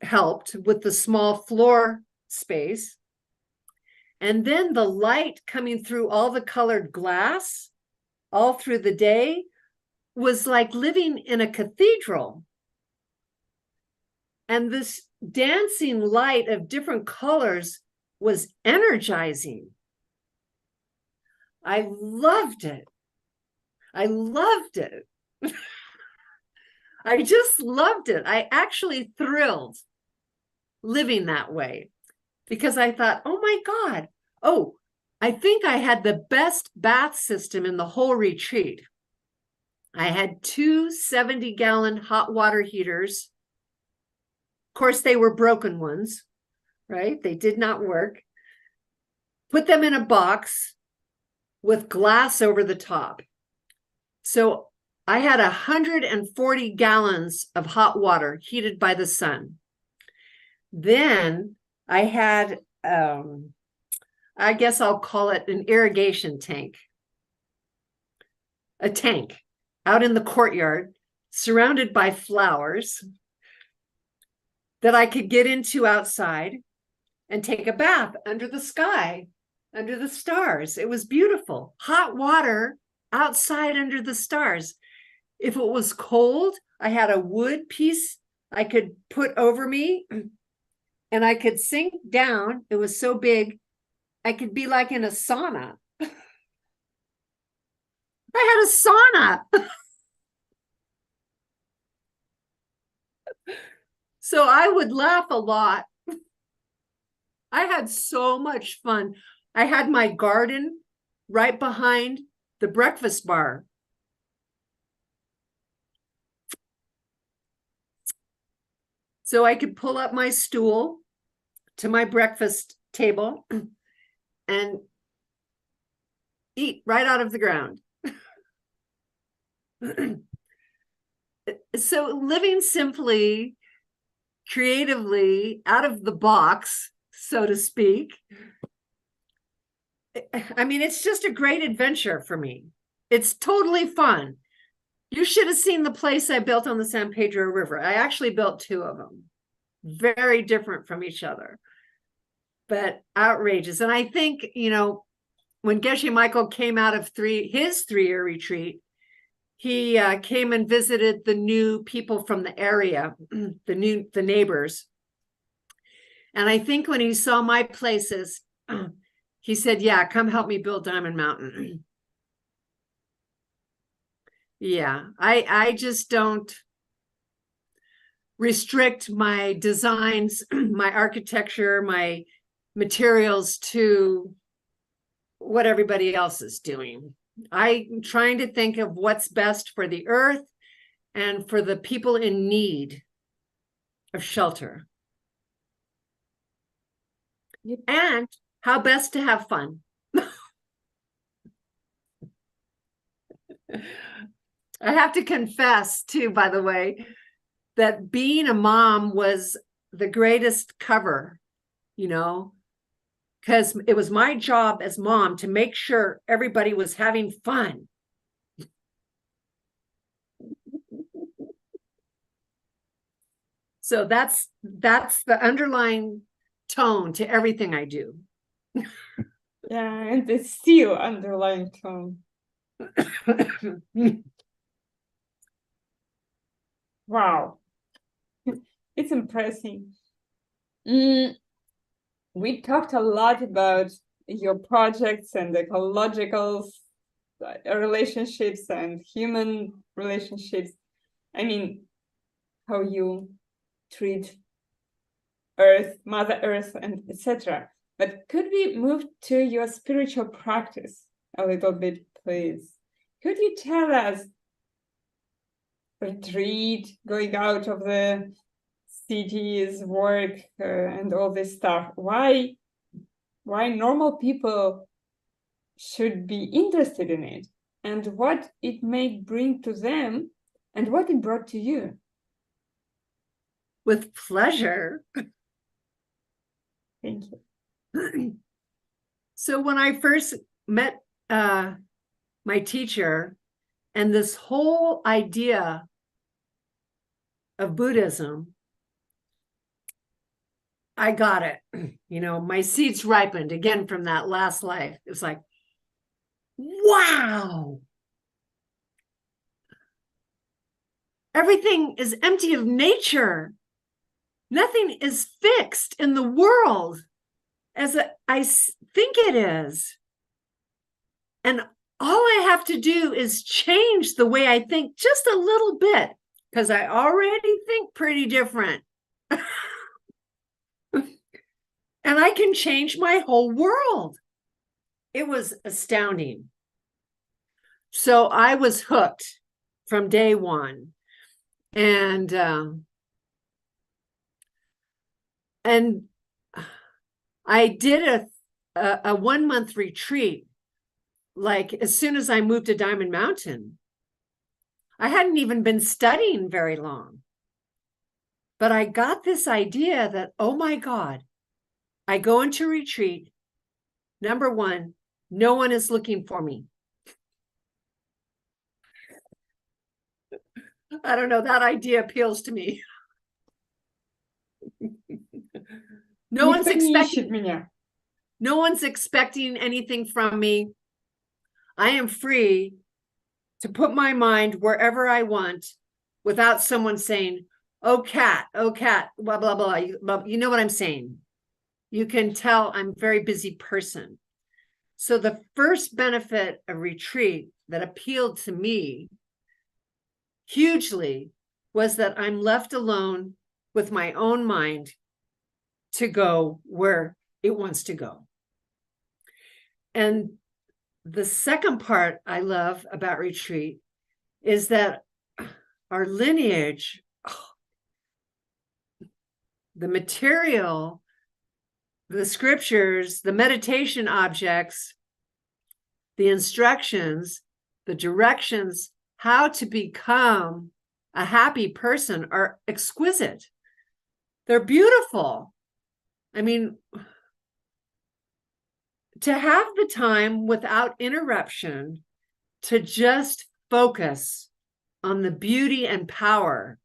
B: helped with the small floor space. And then the light coming through all the colored glass all through the day was like living in a cathedral. And this dancing light of different colors was energizing. I loved it. I loved it. I just loved it. I actually thrilled living that way because I thought, oh my God. Oh, I think I had the best bath system in the whole retreat. I had 2 70-gallon hot water heaters. Of course, they were broken ones, right? They did not work. Put them in a box with glass over the top. So I had 140 gallons of hot water heated by the sun. Then I had, I guess I'll call it an irrigation tank. A tank out in the courtyard, surrounded by flowers that I could get into outside and take a bath under the sky, under the stars. It was beautiful. Hot water outside under the stars. If it was cold, I had a wood piece I could put over me and I could sink down. It was so big, I could be like in a sauna. I had a sauna. So I would laugh a lot. I had so much fun. I had my garden right behind the breakfast bar. So I could pull up my stool to my breakfast table and eat right out of the ground. So living simply, creatively, out of the box, so to speak. I mean, it's just a great adventure for me. It's totally fun. You should have seen the place I built on the San Pedro River. I actually built 2 of them, very different from each other, but outrageous. And I think, you know, when Geshe Michael came out of his 3-year retreat, he came and visited the new people from the area, the neighbors. And I think when he saw my places, he said, yeah, come help me build Diamond Mountain. Yeah, I just don't restrict my designs, my architecture, my materials to what everybody else is doing. I'm trying to think of what's best for the earth and for the people in need of shelter. And how best to have fun. I have to confess too, by the way, that being a mom was the greatest cover, you know, because it was my job as mom to make sure everybody was having fun. So that's the underlying tone to everything I do.
A: Yeah, and it's still underlying tone. Wow. It's impressive. We talked a lot about your projects and ecological relationships and human relationships. I mean, how you treat Earth, Mother Earth, and etc. But could we move to your spiritual practice a little bit, please? Could you tell us, retreat, going out of the cities, work, and all this stuff, why normal people should be interested in it, and what it may bring to them, and what it brought to you?
B: With pleasure.
A: Thank you.
B: So when I first met my teacher, and this whole idea of Buddhism, I got it. You know, my seeds ripened again from that last life. It was like, wow. Everything is empty of nature. Nothing is fixed in the world as I think it is. And all I have to do is change the way I think just a little bit, because I already think pretty different. And I can change my whole world. it was astounding. So I was hooked from day one. And I did a 1 month retreat, like as soon as I moved to Diamond Mountain. I hadn't even been studying very long, but I got this idea that, oh my God, I go into retreat. Number one, no one is looking for me. I don't know, that idea appeals to me. No one's
A: Никто не ищет
B: expecting,
A: меня.
B: no one's expecting anything from me. I am free to put my mind wherever I want without someone saying, oh, cat, blah, blah, blah. You know what I'm saying? You can tell I'm a very busy person. So the first benefit of retreat that appealed to me hugely was that I'm left alone with my own mind to go where it wants to go. And the second part I love about retreat is that our lineage, the material, the scriptures, the meditation objects, the instructions, the directions, how to become a happy person are exquisite. They're beautiful. I mean, to have the time without interruption to just focus on the beauty and power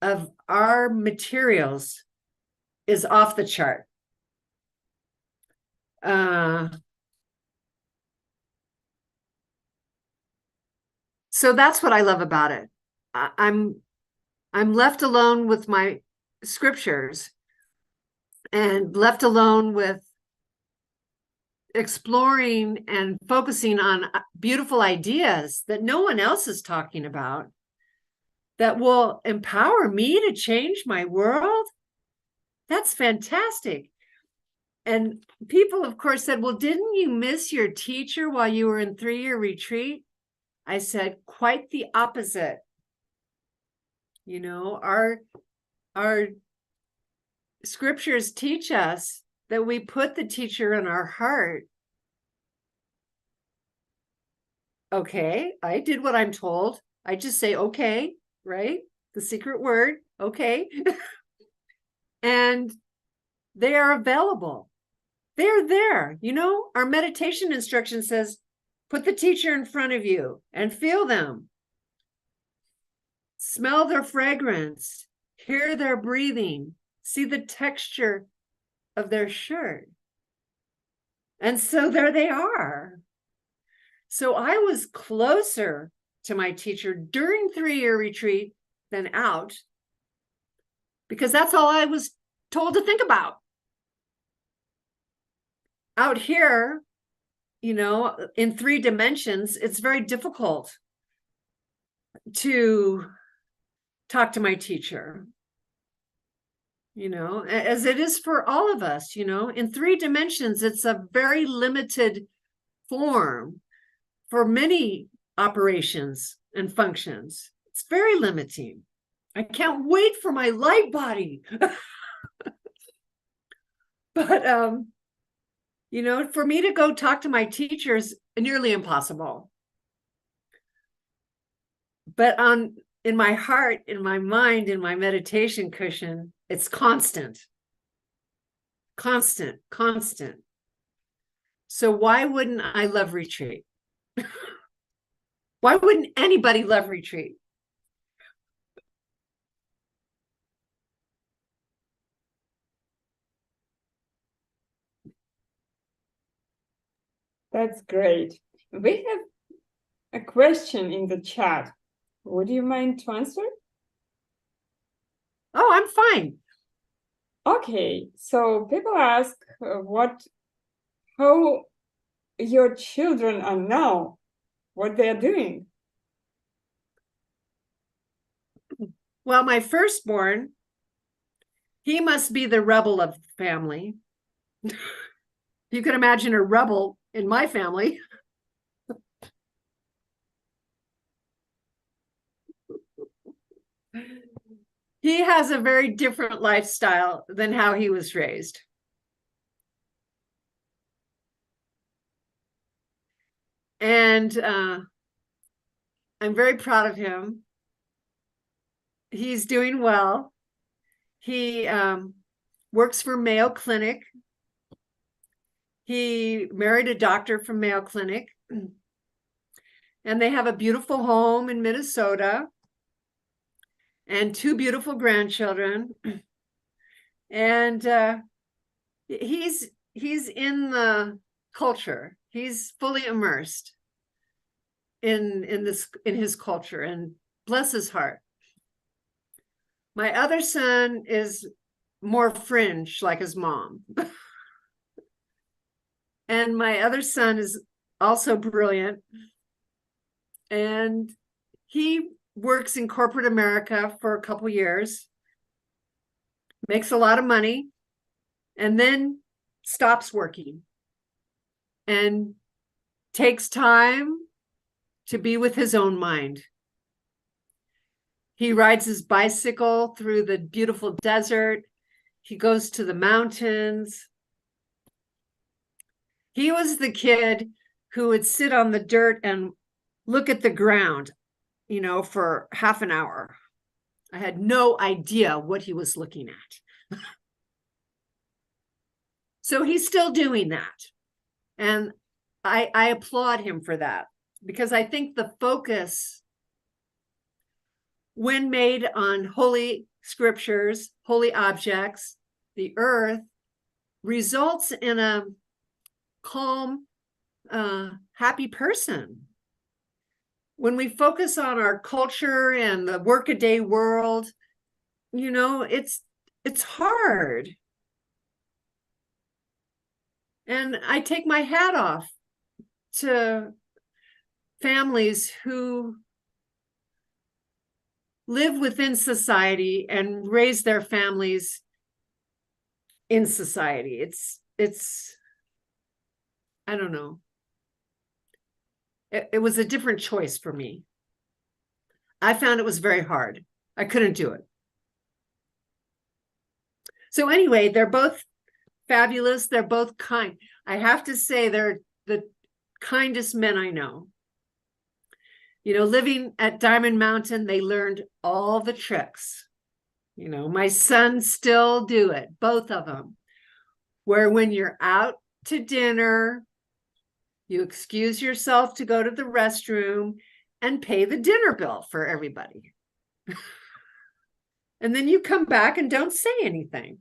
B: of our materials is off the chart. So that's what I love about it. I'm left alone with my scriptures and left alone with exploring and focusing on beautiful ideas that no one else is talking about that will empower me to change my world. That's fantastic. And people, of course, said, well, didn't you miss your teacher while you were in 3-year retreat? I said, quite the opposite. You know, our scriptures teach us that we put the teacher in our heart. Okay, I did what I'm told. I just say, okay, right? The secret word, okay. And they are available. They're there. You know, our meditation instruction says, put the teacher in front of you and feel them. Smell their fragrance, hear their breathing, see the texture of their shirt. And so there they are. So I was closer to my teacher during 3-year retreat than out, because that's all I was told to think about. Out here, you know, in 3 dimensions, it's very difficult to talk to my teacher, you know, as it is for all of us. You know, in 3 dimensions, it's a very limited form for many operations and functions. It's very limiting. I can't wait for my light body. But you know, for me to go talk to my teacher is nearly impossible. But in my heart, in my mind, in my meditation cushion, it's constant. Constant. So why wouldn't I love retreat? Why wouldn't anybody love retreat?
A: That's great. We have a question in the chat. Would you mind to answer?
B: Oh, I'm fine.
A: Okay, so people ask how your children are now, what they are doing.
B: Well, my firstborn, he must be the rebel of the family. You can imagine a rebel in my family. He has a very different lifestyle than how he was raised. And I'm very proud of him. He's doing well. He works for Mayo Clinic. He married a doctor from Mayo Clinic. And they have a beautiful home in Minnesota and 2 beautiful grandchildren. And he's in the culture. He's fully immersed in his culture, and bless his heart. My other son is more fringe, like his mom. And my other son is also brilliant. And he works in corporate America for a couple years, makes a lot of money, and then stops working and takes time to be with his own mind. He rides his bicycle through the beautiful desert. He goes to the mountains. He was the kid who would sit on the dirt and look at the ground, you know, for half an hour. I had no idea what he was looking at. So he's still doing that. And I applaud him for that, because I think the focus, when made on holy scriptures, holy objects, the earth, results in a calm, happy person. When we focus on our culture and the workaday world, you know, it's hard. And I take my hat off to families who live within society and raise their families in society. It's I don't know. It was a different choice for me. I found it was very hard. I couldn't do it. So anyway, they're both fabulous. They're both kind. I have to say they're the kindest men I know. You know, living at Diamond Mountain, they learned all the tricks. You know, my sons still do it, both of them, where when you're out to dinner, you excuse yourself to go to the restroom and pay the dinner bill for everybody. And then you come back and don't say anything.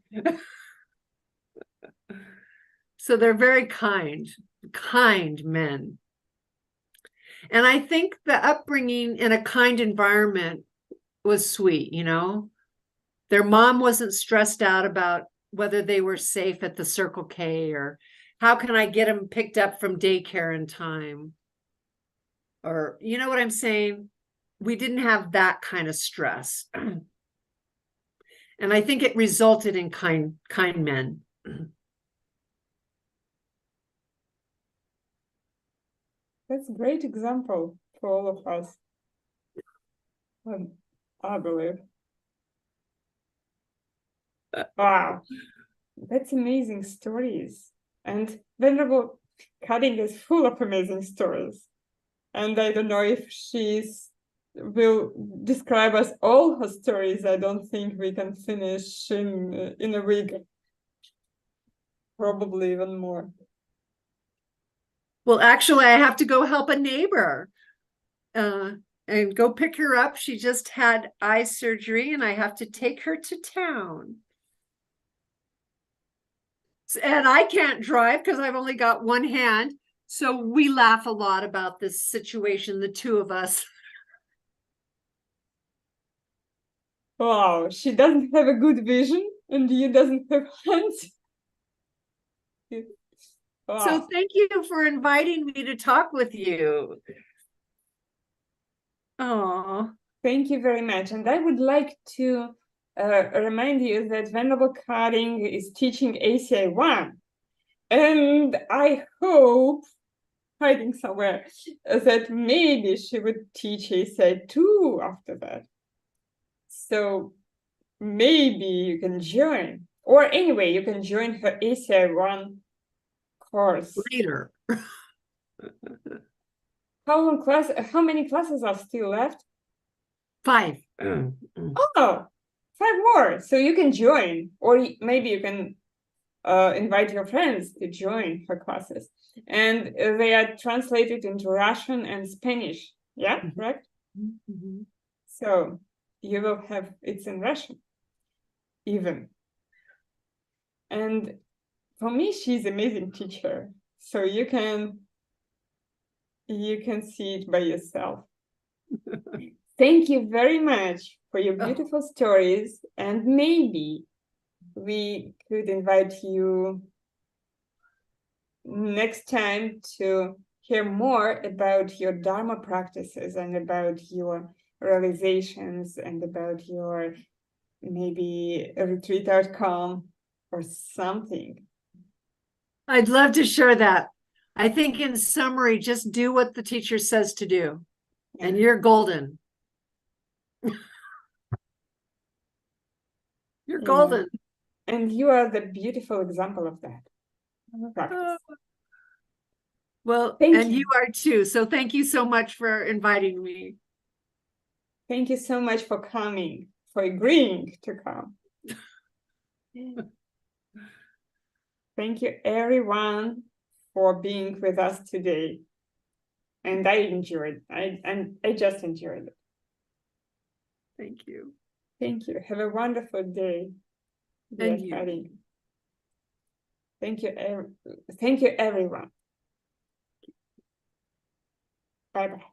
B: So they're very kind men. And I think the upbringing in a kind environment was sweet, you know. Their mom wasn't stressed out about whether they were safe at the Circle K, or how can I get them picked up from daycare in time? Or, you know what I'm saying? We didn't have that kind of stress. And I think it resulted in kind men.
A: That's a great example for all of us, I believe. Wow, that's amazing stories. And Venerable Cutting is full of amazing stories. And I don't know if will describe us all her stories. I don't think we can finish in a week. Probably even more.
B: Well, actually, I have to go help a neighbor and go pick her up. She just had eye surgery, and I have to take her to town. And I can't drive because I've only got one hand. So we laugh a lot about this situation, the two of us.
A: Wow, she doesn't have a good vision, and you doesn't have hands. Wow.
B: So thank you for inviting me to talk with you. Oh,
A: thank you very much. And I would like to remind you that Venerable Cutting is teaching ACI 1. And I hope, hiding somewhere, that maybe she would teach essay 2 after that. So maybe you can join. Or anyway, you can join her essay 1 course.
B: Later.
A: How many classes are still left?
B: 5.
A: Oh, 5 more. So you can join, or maybe you can invite your friends to join her classes. And they are translated into Russian and Spanish. Yeah, correct?
B: Mm-hmm.
A: So you will have it's in Russian, even. And for me, she's an amazing teacher. So you can see it by yourself. Thank you very much for your beautiful stories, and maybe we could invite you next time to hear more about your Dharma practices and about your realizations and about your maybe a retreat outcome or something.
B: I'd love to share that. I think in summary, just do what the teacher says to do, and you're golden. You're golden.
A: And you are the beautiful example of that practice.
B: Well,
A: Thank
B: and you are too. So thank you so much for inviting me.
A: Thank you so much for coming, for agreeing to come. Thank you, everyone, for being with us today. And I enjoyed it. I just enjoyed it.
B: Thank you.
A: Thank you. Have a wonderful day.
B: And you.
A: Thank you. Thank you, everyone. Bye-bye.